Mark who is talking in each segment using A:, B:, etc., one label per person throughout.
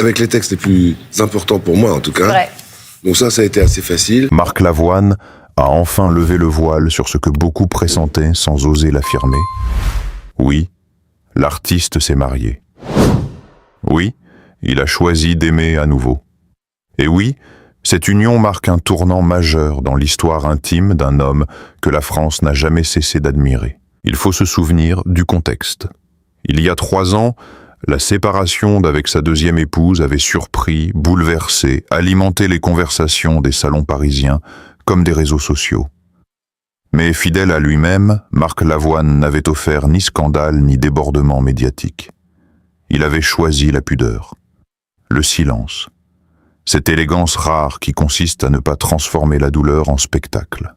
A: avec les textes les plus importants pour moi en tout cas.
B: Vrai.
A: Donc ça a été assez facile.
C: Marc Lavoine a enfin levé le voile sur ce que beaucoup pressentaient sans oser l'affirmer. Oui, l'artiste s'est marié. Oui, il a choisi d'aimer à nouveau. Et oui, cette union marque un tournant majeur dans l'histoire intime d'un homme que la France n'a jamais cessé d'admirer. Il faut se souvenir du contexte. Il y a 3 ans, la séparation d'avec sa deuxième épouse avait surpris, bouleversé, alimenté les conversations des salons parisiens comme des réseaux sociaux. Mais fidèle à lui-même, Marc Lavoine n'avait offert ni scandale ni débordement médiatique. Il avait choisi la pudeur, le silence, cette élégance rare qui consiste à ne pas transformer la douleur en spectacle.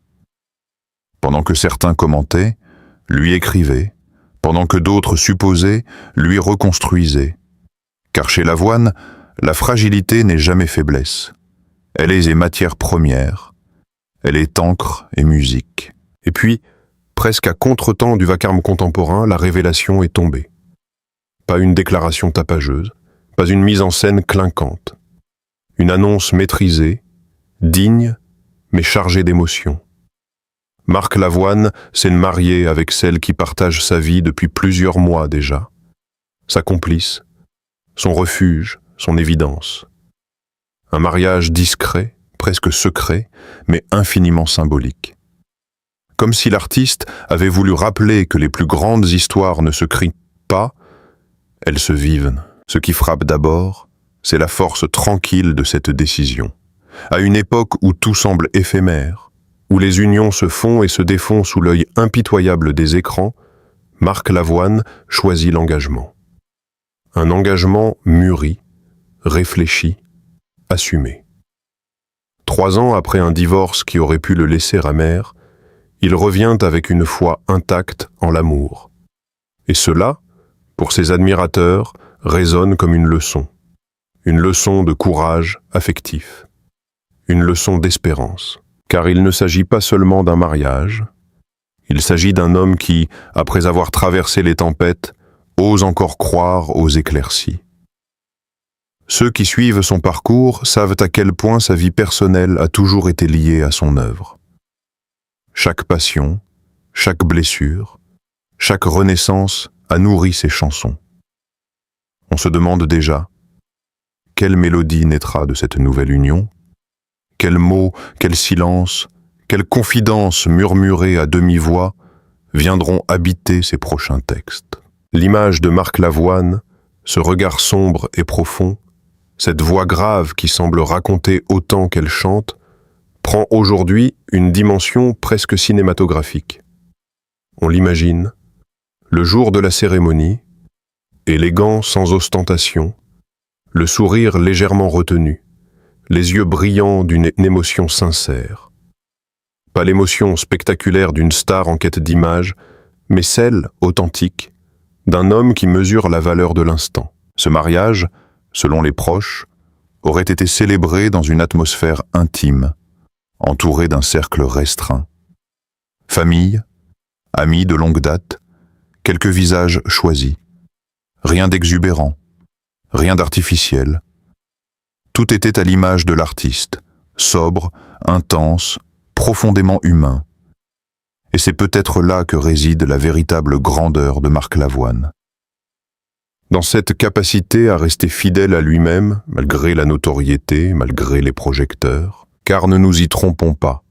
C: Pendant que certains commentaient, lui écrivaient, pendant que d'autres supposaient, lui reconstruisaient. Car chez Lavoine, la fragilité n'est jamais faiblesse. Elle est matière première, elle est encre et musique.
D: Et puis, presque à contre-temps du vacarme contemporain, la révélation est tombée. Pas une déclaration tapageuse, pas une mise en scène clinquante. Une annonce maîtrisée, digne, mais chargée d'émotion. Marc Lavoine s'est marié avec celle qui partage sa vie depuis plusieurs mois déjà. Sa complice, son refuge, son évidence. Un mariage discret, presque secret, mais infiniment symbolique. Comme si l'artiste avait voulu rappeler que les plus grandes histoires ne se crient pas, elles se vivent. Ce qui frappe d'abord, c'est la force tranquille de cette décision. À une époque où tout semble éphémère, où les unions se font et se défont sous l'œil impitoyable des écrans, Marc Lavoine choisit l'engagement. Un engagement mûri, réfléchi, assumé. 3 ans après un divorce qui aurait pu le laisser amer, il revient avec une foi intacte en l'amour. Et cela, pour ses admirateurs, résonne comme une leçon de courage affectif, une leçon d'espérance. Car il ne s'agit pas seulement d'un mariage, il s'agit d'un homme qui, après avoir traversé les tempêtes, ose encore croire aux éclaircies. Ceux qui suivent son parcours savent à quel point sa vie personnelle a toujours été liée à son œuvre. Chaque passion, chaque blessure, chaque renaissance a nourri ses chansons. On se demande déjà, quelle mélodie naîtra de cette nouvelle union ? Quels mots, quel silence, quelles confidences murmurées à demi-voix viendront habiter ces prochains textes. L'image de Marc Lavoine, ce regard sombre et profond, cette voix grave qui semble raconter autant qu'elle chante, prend aujourd'hui une dimension presque cinématographique. On l'imagine, le jour de la cérémonie, élégant sans ostentation, le sourire légèrement retenu, les yeux brillants d'une émotion sincère. Pas l'émotion spectaculaire d'une star en quête d'image, mais celle, authentique, d'un homme qui mesure la valeur de l'instant. Ce mariage, selon les proches, aurait été célébré dans une atmosphère intime, entouré d'un cercle restreint. Famille, amis de longue date, quelques visages choisis. Rien d'exubérant, rien d'artificiel. Tout était à l'image de l'artiste, sobre, intense, profondément humain. Et c'est peut-être là que réside la véritable grandeur de Marc Lavoine. Dans cette capacité à rester fidèle à lui-même, malgré la notoriété, malgré les projecteurs, car ne nous y trompons pas,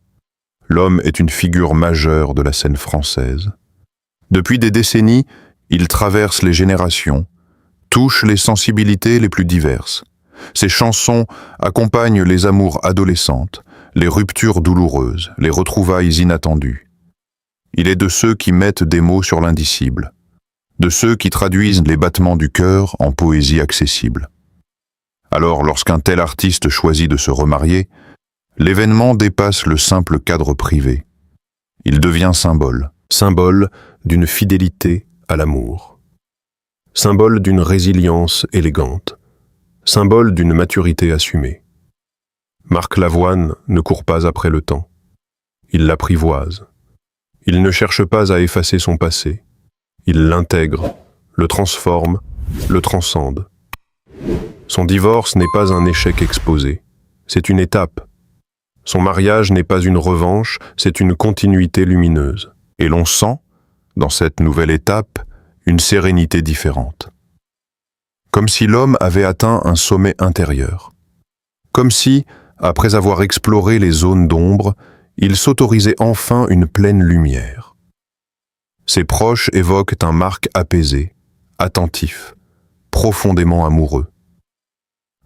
D: l'homme est une figure majeure de la scène française. Depuis des décennies, il traverse les générations, touche les sensibilités les plus diverses. Ses chansons accompagnent les amours adolescentes, les ruptures douloureuses, les retrouvailles inattendues. Il est de ceux qui mettent des mots sur l'indicible, de ceux qui traduisent les battements du cœur en poésie accessible. Alors, lorsqu'un tel artiste choisit de se remarier, l'événement dépasse le simple cadre privé. Il devient symbole d'une fidélité à l'amour, symbole d'une résilience élégante, symbole d'une maturité assumée. Marc Lavoine ne court pas après le temps. Il l'apprivoise. Il ne cherche pas à effacer son passé. Il l'intègre, le transforme, le transcende. Son divorce n'est pas un échec exposé, c'est une étape. Son mariage n'est pas une revanche, c'est une continuité lumineuse. Et l'on sent, dans cette nouvelle étape, une sérénité différente. Comme si l'homme avait atteint un sommet intérieur. Comme si, après avoir exploré les zones d'ombre, il s'autorisait enfin une pleine lumière. Ses proches évoquent un Marc apaisé, attentif, profondément amoureux.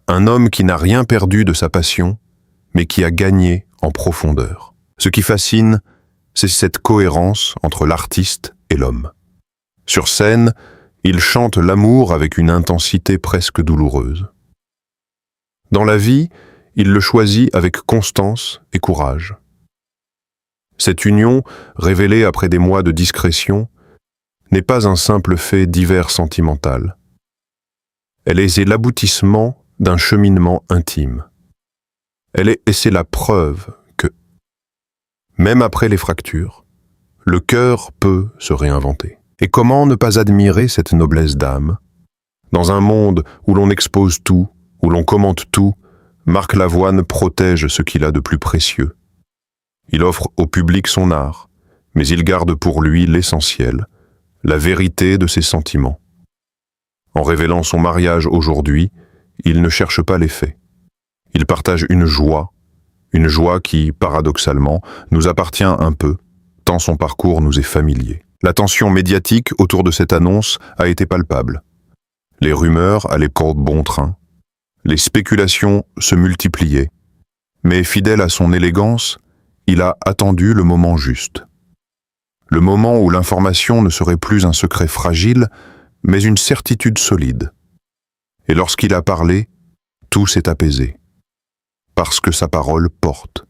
D: Un homme qui n'a rien perdu de sa passion, mais qui a gagné en profondeur. Ce qui fascine, c'est cette cohérence entre l'artiste et l'homme. Sur scène, il chante l'amour avec une intensité presque douloureuse. Dans la vie, il le choisit avec constance et courage. Cette union, révélée après des mois de discrétion, n'est pas un simple fait divers sentimental. Elle est l'aboutissement d'un cheminement intime. Et c'est la preuve que, même après les fractures, le cœur peut se réinventer. Et comment ne pas admirer cette noblesse d'âme? Dans un monde où l'on expose tout, où l'on commente tout, Marc Lavoine protège ce qu'il a de plus précieux. Il offre au public son art, mais il garde pour lui l'essentiel, la vérité de ses sentiments. En révélant son mariage aujourd'hui, il ne cherche pas les faits. Il partage une joie qui, paradoxalement, nous appartient un peu, tant son parcours nous est familier. La tension médiatique autour de cette annonce a été palpable. Les rumeurs allaient bon train. Les spéculations se multipliaient. Mais fidèle à son élégance, il a attendu le moment juste. Le moment où l'information ne serait plus un secret fragile, mais une certitude solide. Et lorsqu'il a parlé, tout s'est apaisé. Parce que sa parole porte.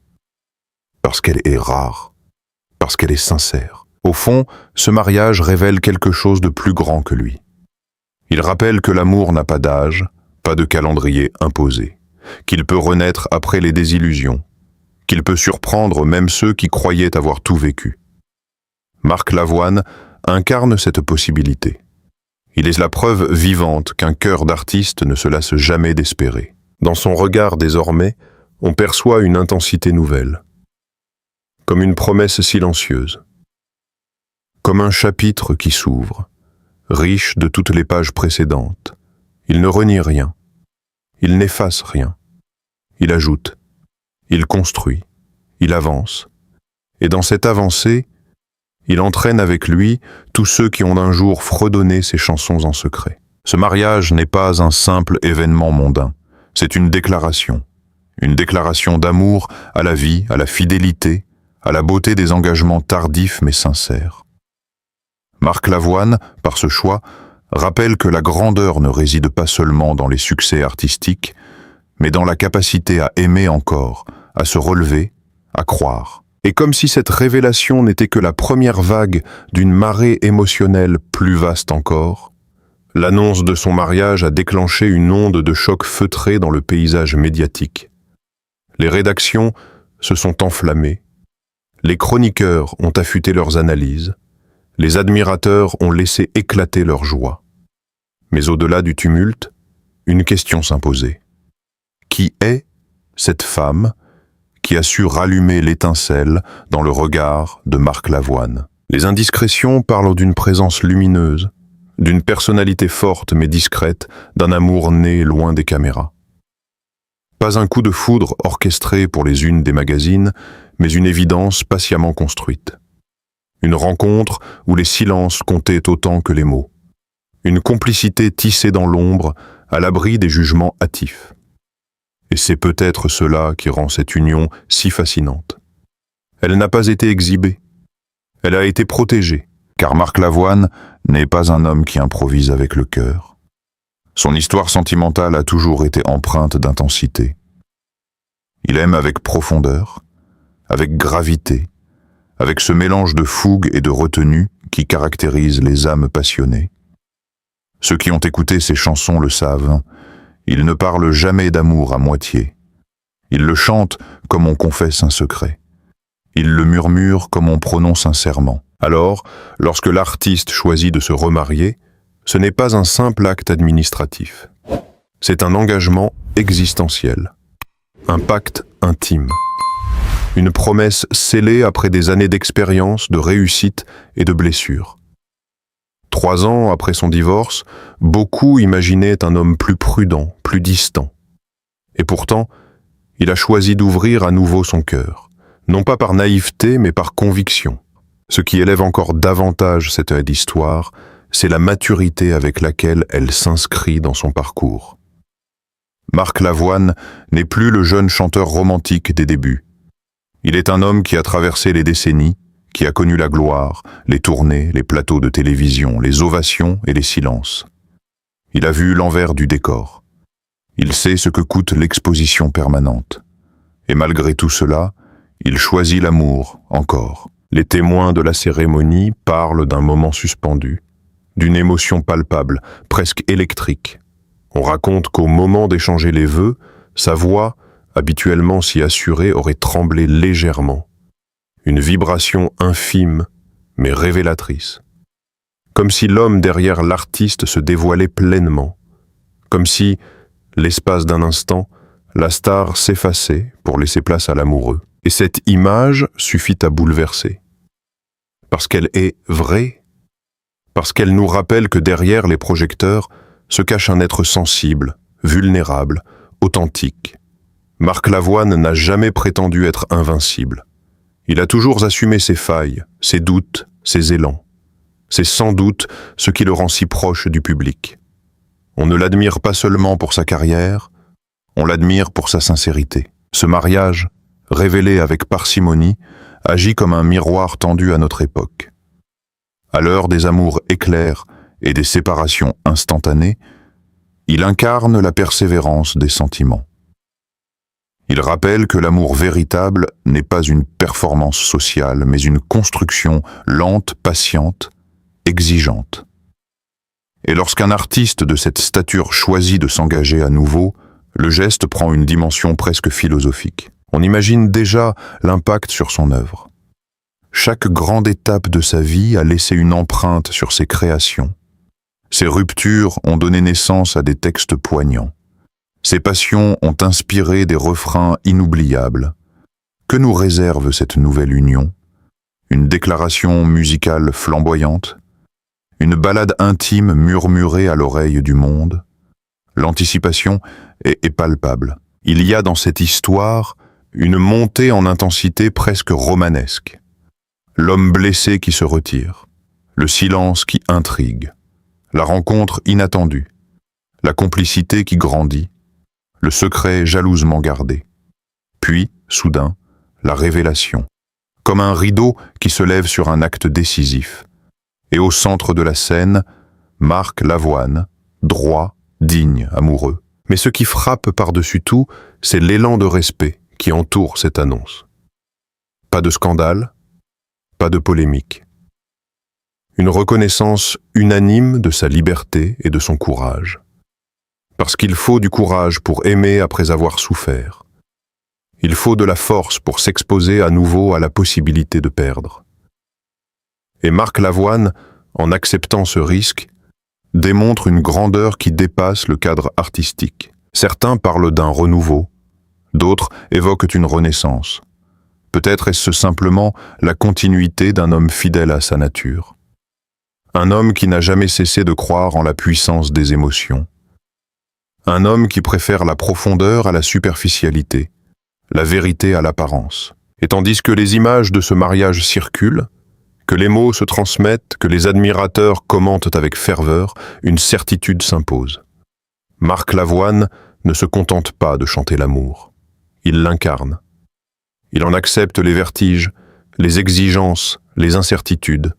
D: Parce qu'elle est rare. Parce qu'elle est sincère. Au fond, ce mariage révèle quelque chose de plus grand que lui. Il rappelle que l'amour n'a pas d'âge, pas de calendrier imposé, qu'il peut renaître après les désillusions, qu'il peut surprendre même ceux qui croyaient avoir tout vécu. Marc Lavoine incarne cette possibilité. Il est la preuve vivante qu'un cœur d'artiste ne se lasse jamais d'espérer. Dans son regard désormais, on perçoit une intensité nouvelle, comme une promesse silencieuse, comme un chapitre qui s'ouvre, riche de toutes les pages précédentes. Il ne renie rien, il n'efface rien, il ajoute, il construit, il avance, et dans cette avancée, il entraîne avec lui tous ceux qui ont un jour fredonné ses chansons en secret. Ce mariage n'est pas un simple événement mondain, c'est une déclaration d'amour à la vie, à la fidélité, à la beauté des engagements tardifs mais sincères. Marc Lavoine, par ce choix, rappelle que la grandeur ne réside pas seulement dans les succès artistiques, mais dans la capacité à aimer encore, à se relever, à croire. Et comme si cette révélation n'était que la première vague d'une marée émotionnelle plus vaste encore, l'annonce de son mariage a déclenché une onde de choc feutré dans le paysage médiatique. Les rédactions se sont enflammées, les chroniqueurs ont affûté leurs analyses, les admirateurs ont laissé éclater leur joie. Mais au-delà du tumulte, une question s'imposait. Qui est cette femme qui a su rallumer l'étincelle dans le regard de Marc Lavoine? Les indiscrétions parlent d'une présence lumineuse, d'une personnalité forte mais discrète, d'un amour né loin des caméras. Pas un coup de foudre orchestré pour les unes des magazines, mais une évidence patiemment construite. Une rencontre où les silences comptaient autant que les mots. Une complicité tissée dans l'ombre, à l'abri des jugements hâtifs. Et c'est peut-être cela qui rend cette union si fascinante. Elle n'a pas été exhibée. Elle a été protégée, car Marc Lavoine n'est pas un homme qui improvise avec le cœur. Son histoire sentimentale a toujours été empreinte d'intensité. Il aime avec profondeur, avec gravité, avec ce mélange de fougue et de retenue qui caractérise les âmes passionnées. Ceux qui ont écouté ses chansons le savent, il ne parle jamais d'amour à moitié. Il le chante comme on confesse un secret. Il le murmure comme on prononce un serment. Alors, lorsque l'artiste choisit de se remarier, ce n'est pas un simple acte administratif. C'est un engagement existentiel, un pacte intime, une promesse scellée après des années d'expérience, de réussite et de blessures. 3 ans après son divorce, beaucoup imaginaient un homme plus prudent, plus distant. Et pourtant, il a choisi d'ouvrir à nouveau son cœur, non pas par naïveté, mais par conviction. Ce qui élève encore davantage cette histoire, c'est la maturité avec laquelle elle s'inscrit dans son parcours. Marc Lavoine n'est plus le jeune chanteur romantique des débuts. Il est un homme qui a traversé les décennies, qui a connu la gloire, les tournées, les plateaux de télévision, les ovations et les silences. Il a vu l'envers du décor. Il sait ce que coûte l'exposition permanente. Et malgré tout cela, il choisit l'amour, encore. Les témoins de la cérémonie parlent d'un moment suspendu, d'une émotion palpable, presque électrique. On raconte qu'au moment d'échanger les vœux, sa voix, habituellement si assurée, aurait tremblé légèrement. Une vibration infime, mais révélatrice. Comme si l'homme derrière l'artiste se dévoilait pleinement. Comme si, l'espace d'un instant, la star s'effaçait pour laisser place à l'amoureux. Et cette image suffit à bouleverser. Parce qu'elle est vraie, parce qu'elle nous rappelle que derrière les projecteurs se cache un être sensible, vulnérable, authentique. Marc Lavoine n'a jamais prétendu être invincible. Il a toujours assumé ses failles, ses doutes, ses élans. C'est sans doute ce qui le rend si proche du public. On ne l'admire pas seulement pour sa carrière, on l'admire pour sa sincérité. Ce mariage, révélé avec parcimonie, agit comme un miroir tendu à notre époque. À l'heure des amours éclairs et des séparations instantanées, il incarne la persévérance des sentiments. Il rappelle que l'amour véritable n'est pas une performance sociale, mais une construction lente, patiente, exigeante. Et lorsqu'un artiste de cette stature choisit de s'engager à nouveau, le geste prend une dimension presque philosophique. On imagine déjà l'impact sur son œuvre. Chaque grande étape de sa vie a laissé une empreinte sur ses créations. Ses ruptures ont donné naissance à des textes poignants. Ses passions ont inspiré des refrains inoubliables. Que nous réserve cette nouvelle union? Une déclaration musicale flamboyante? Une ballade intime murmurée à l'oreille du monde? L'anticipation est palpable. Il y a dans cette histoire une montée en intensité presque romanesque. L'homme blessé qui se retire, le silence qui intrigue, la rencontre inattendue, la complicité qui grandit, le secret jalousement gardé. Puis, soudain, la révélation, comme un rideau qui se lève sur un acte décisif. Et au centre de la scène, Marc Lavoine, droit, digne, amoureux. Mais ce qui frappe par-dessus tout, c'est l'élan de respect qui entoure cette annonce. Pas de scandale, pas de polémique. Une reconnaissance unanime de sa liberté et de son courage. Parce qu'il faut du courage pour aimer après avoir souffert. Il faut de la force pour s'exposer à nouveau à la possibilité de perdre. Et Marc Lavoine, en acceptant ce risque, démontre une grandeur qui dépasse le cadre artistique. Certains parlent d'un renouveau, d'autres évoquent une renaissance. Peut-être est-ce simplement la continuité d'un homme fidèle à sa nature. Un homme qui n'a jamais cessé de croire en la puissance des émotions. Un homme qui préfère la profondeur à la superficialité, la vérité à l'apparence. Et tandis que les images de ce mariage circulent, que les mots se transmettent, que les admirateurs commentent avec ferveur, une certitude s'impose. Marc Lavoine ne se contente pas de chanter l'amour. Il l'incarne. Il en accepte les vertiges, les exigences, les incertitudes.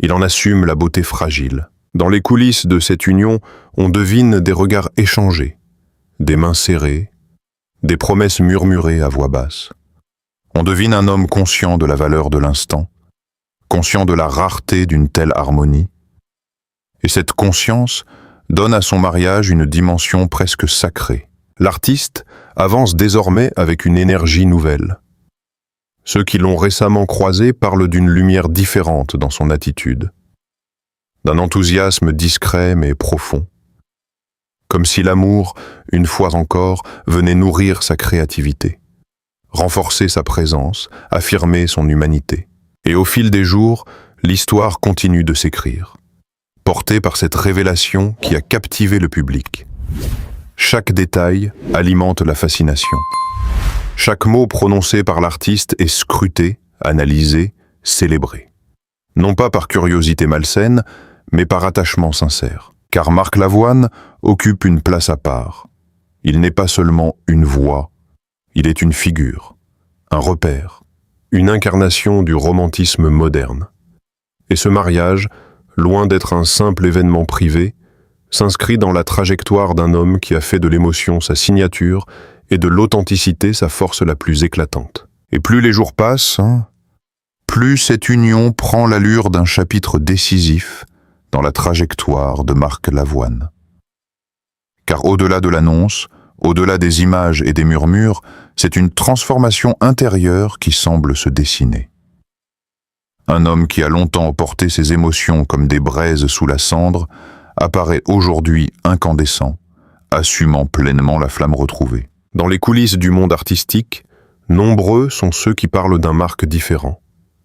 D: Il en assume la beauté fragile. Dans les coulisses de cette union, on devine des regards échangés, des mains serrées, des promesses murmurées à voix basse. On devine un homme conscient de la valeur de l'instant, conscient de la rareté d'une telle harmonie. Et cette conscience donne à son mariage une dimension presque sacrée. L'artiste avance désormais avec une énergie nouvelle. Ceux qui l'ont récemment croisé parlent d'une lumière différente dans son attitude, d'un enthousiasme discret mais profond. comme si l'amour, une fois encore, venait nourrir sa créativité, renforcer sa présence, affirmer son humanité. Et au fil des jours, l'histoire continue de s'écrire, portée par cette révélation qui a captivé le public. Chaque détail alimente la fascination. Chaque mot prononcé par l'artiste est scruté, analysé, célébré. Non pas par curiosité malsaine, mais par attachement sincère. Car Marc Lavoine occupe une place à part. Il n'est pas seulement une voix, il est une figure, un repère, une incarnation du romantisme moderne. Et ce mariage, loin d'être un simple événement privé, s'inscrit dans la trajectoire d'un homme qui a fait de l'émotion sa signature et de l'authenticité sa force la plus éclatante. Et plus les jours passent, plus cette union prend l'allure d'un chapitre décisif dans la trajectoire de Marc Lavoine. Car au-delà de l'annonce, au-delà des images et des murmures, c'est une transformation intérieure qui semble se dessiner. Un homme qui a longtemps porté ses émotions comme des braises sous la cendre apparaît aujourd'hui incandescent, assumant pleinement la flamme retrouvée. Dans les coulisses du monde artistique, nombreux sont ceux qui parlent d'un Marc différent,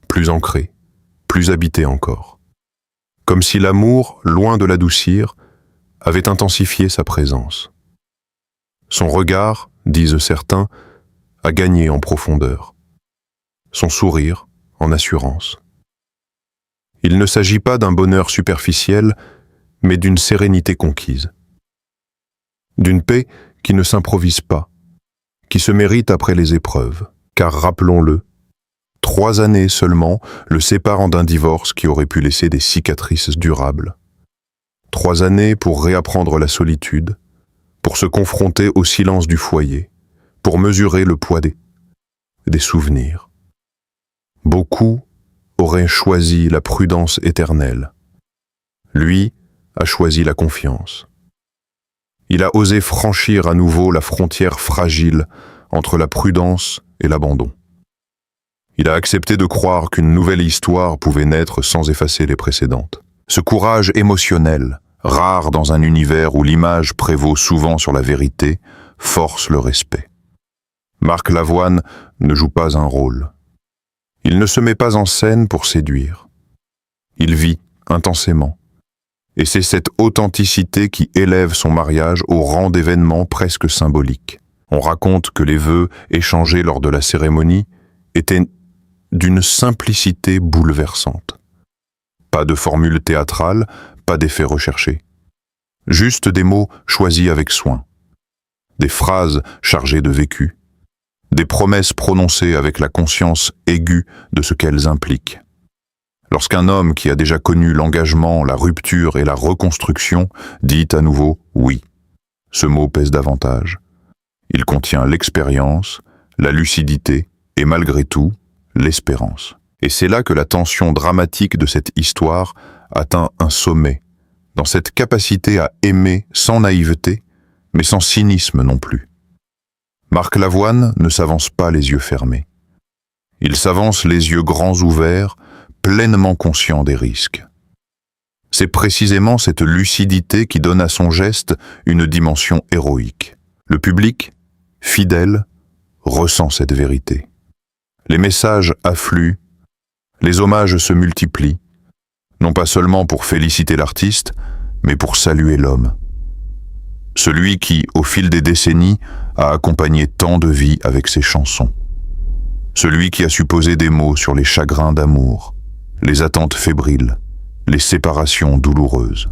D: plus ancré, plus habité encore. Comme si l'amour, loin de l'adoucir, avait intensifié sa présence. Son regard, disent certains, a gagné en profondeur. Son sourire, en assurance. Il ne s'agit pas d'un bonheur superficiel, mais d'une sérénité conquise. D'une paix qui ne s'improvise pas, qui se mérite après les épreuves, car rappelons-le, 3 années seulement le séparent d'un divorce qui aurait pu laisser des cicatrices durables. 3 années pour réapprendre la solitude, pour se confronter au silence du foyer, pour mesurer le poids des souvenirs. Beaucoup auraient choisi la prudence éternelle. Lui a choisi la confiance. Il a osé franchir à nouveau la frontière fragile entre la prudence et l'abandon. Il a accepté de croire qu'une nouvelle histoire pouvait naître sans effacer les précédentes. Ce courage émotionnel, rare dans un univers où l'image prévaut souvent sur la vérité, force le respect. Marc Lavoine ne joue pas un rôle. Il ne se met pas en scène pour séduire. Il vit intensément. Et c'est cette authenticité qui élève son mariage au rang d'événement presque symbolique. On raconte que les vœux échangés lors de la cérémonie étaient d'une simplicité bouleversante. Pas de formule théâtrale, pas d'effets recherchés. Juste des mots choisis avec soin. Des phrases chargées de vécu. Des promesses prononcées avec la conscience aiguë de ce qu'elles impliquent. Lorsqu'un homme qui a déjà connu l'engagement, la rupture et la reconstruction dit à nouveau « oui », ce mot pèse davantage. Il contient l'expérience, la lucidité et malgré tout, l'espérance. Et c'est là que la tension dramatique de cette histoire atteint un sommet, dans cette capacité à aimer sans naïveté, mais sans cynisme non plus. Marc Lavoine ne s'avance pas les yeux fermés. Il s'avance les yeux grands ouverts, pleinement conscient des risques. C'est précisément cette lucidité qui donne à son geste une dimension héroïque. Le public, fidèle, ressent cette vérité. Les messages affluent, les hommages se multiplient, non pas seulement pour féliciter l'artiste, mais pour saluer l'homme. Celui qui, au fil des décennies, a accompagné tant de vies avec ses chansons. Celui qui a su poser des mots sur les chagrins d'amour, les attentes fébriles, les séparations douloureuses.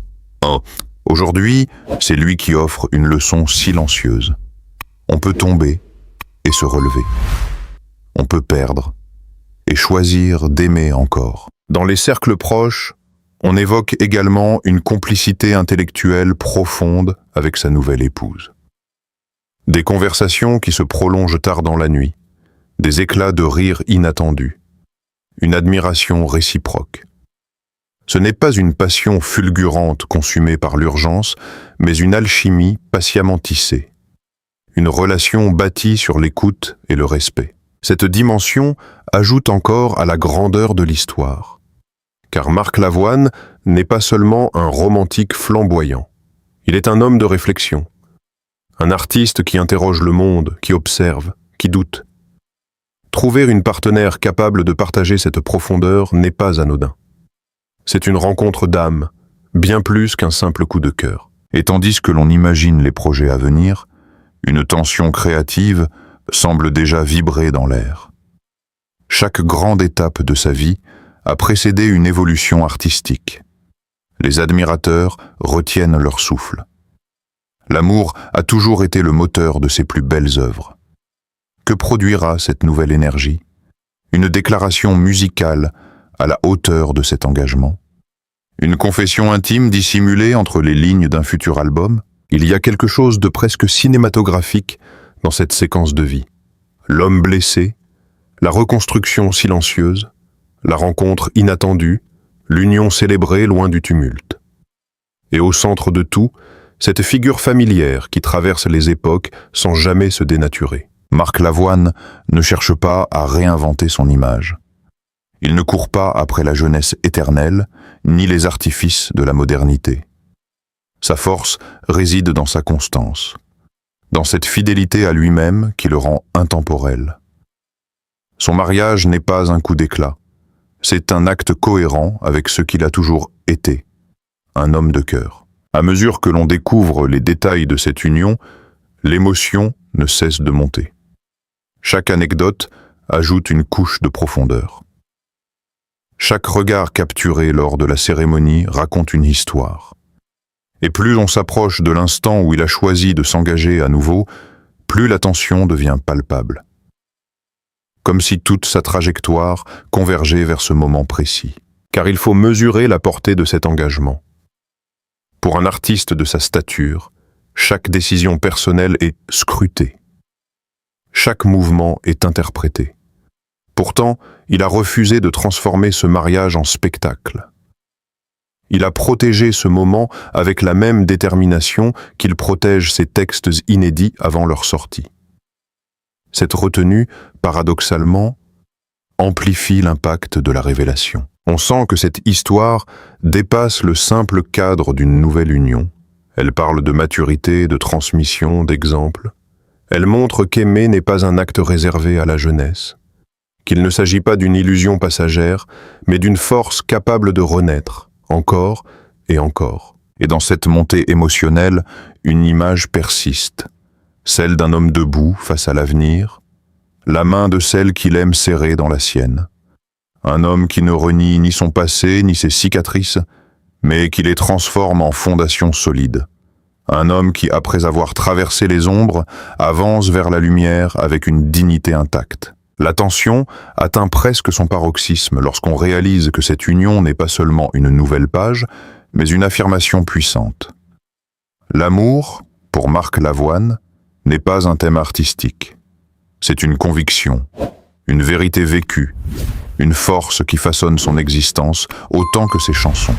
D: Aujourd'hui, c'est lui qui offre une leçon silencieuse. On peut tomber et se relever. On peut perdre et choisir d'aimer encore. Dans les cercles proches, on évoque également une complicité intellectuelle profonde avec sa nouvelle épouse. Des conversations qui se prolongent tard dans la nuit, des éclats de rire inattendus, une admiration réciproque. Ce n'est pas une passion fulgurante consumée par l'urgence, mais une alchimie patiemment tissée. Une relation bâtie sur l'écoute et le respect. Cette dimension ajoute encore à la grandeur de l'histoire. Car Marc Lavoine n'est pas seulement un romantique flamboyant. Il est un homme de réflexion, un artiste qui interroge le monde, qui observe, qui doute. Trouver une partenaire capable de partager cette profondeur n'est pas anodin. C'est une rencontre d'âme, bien plus qu'un simple coup de cœur.
C: Et tandis que l'on imagine les projets à venir, une tension créative semble déjà vibrer dans l'air. Chaque grande étape de sa vie a précédé une évolution artistique. Les admirateurs retiennent leur souffle. L'amour a toujours été le moteur de ses plus belles œuvres. Que produira cette nouvelle énergie? Une déclaration musicale à la hauteur de cet engagement? Une confession intime dissimulée entre les lignes d'un futur album?
D: Il y a quelque chose de presque cinématographique dans cette séquence de vie. L'homme blessé, la reconstruction silencieuse, la rencontre inattendue, l'union célébrée loin du tumulte. Et au centre de tout, cette figure familière qui traverse les époques sans jamais se dénaturer.
C: Marc Lavoine ne cherche pas à réinventer son image. Il ne court pas après la jeunesse éternelle, ni les artifices de la modernité. Sa force réside dans sa constance, dans cette fidélité à lui-même qui le rend intemporel. Son mariage n'est pas un coup d'éclat, c'est un acte cohérent avec ce qu'il a toujours été, un homme de cœur. À mesure que l'on découvre les détails de cette union, l'émotion ne cesse de monter. Chaque anecdote ajoute une couche de profondeur. Chaque regard capturé lors de la cérémonie raconte une histoire. Et plus on s'approche de l'instant où il a choisi de s'engager à nouveau, plus la tension devient palpable. Comme si toute sa trajectoire convergeait vers ce moment précis. Car il faut mesurer la portée de cet engagement. Pour un artiste de sa stature, chaque décision personnelle est scrutée. Chaque mouvement est interprété. Pourtant, il a refusé de transformer ce mariage en spectacle. Il a protégé ce moment avec la même détermination qu'il protège ses textes inédits avant leur sortie. Cette retenue, paradoxalement, amplifie l'impact de la révélation. On sent que cette histoire dépasse le simple cadre d'une nouvelle union. Elle parle de maturité, de transmission, d'exemple. Elle montre qu'aimer n'est pas un acte réservé à la jeunesse, qu'il ne s'agit pas d'une illusion passagère, mais d'une force capable de renaître, encore et encore. Et dans cette montée émotionnelle, une image persiste, celle d'un homme debout face à l'avenir, la main de celle qu'il aime serrée dans la sienne. Un homme qui ne renie ni son passé, ni ses cicatrices, mais qui les transforme en fondations solides. Un homme qui, après avoir traversé les ombres, avance vers la lumière avec une dignité intacte. La tension atteint presque son paroxysme lorsqu'on réalise que cette union n'est pas seulement une nouvelle page, mais une affirmation puissante. L'amour, pour Marc Lavoine, n'est pas un thème artistique. C'est une conviction, une vérité vécue, une force qui façonne son existence autant que ses chansons.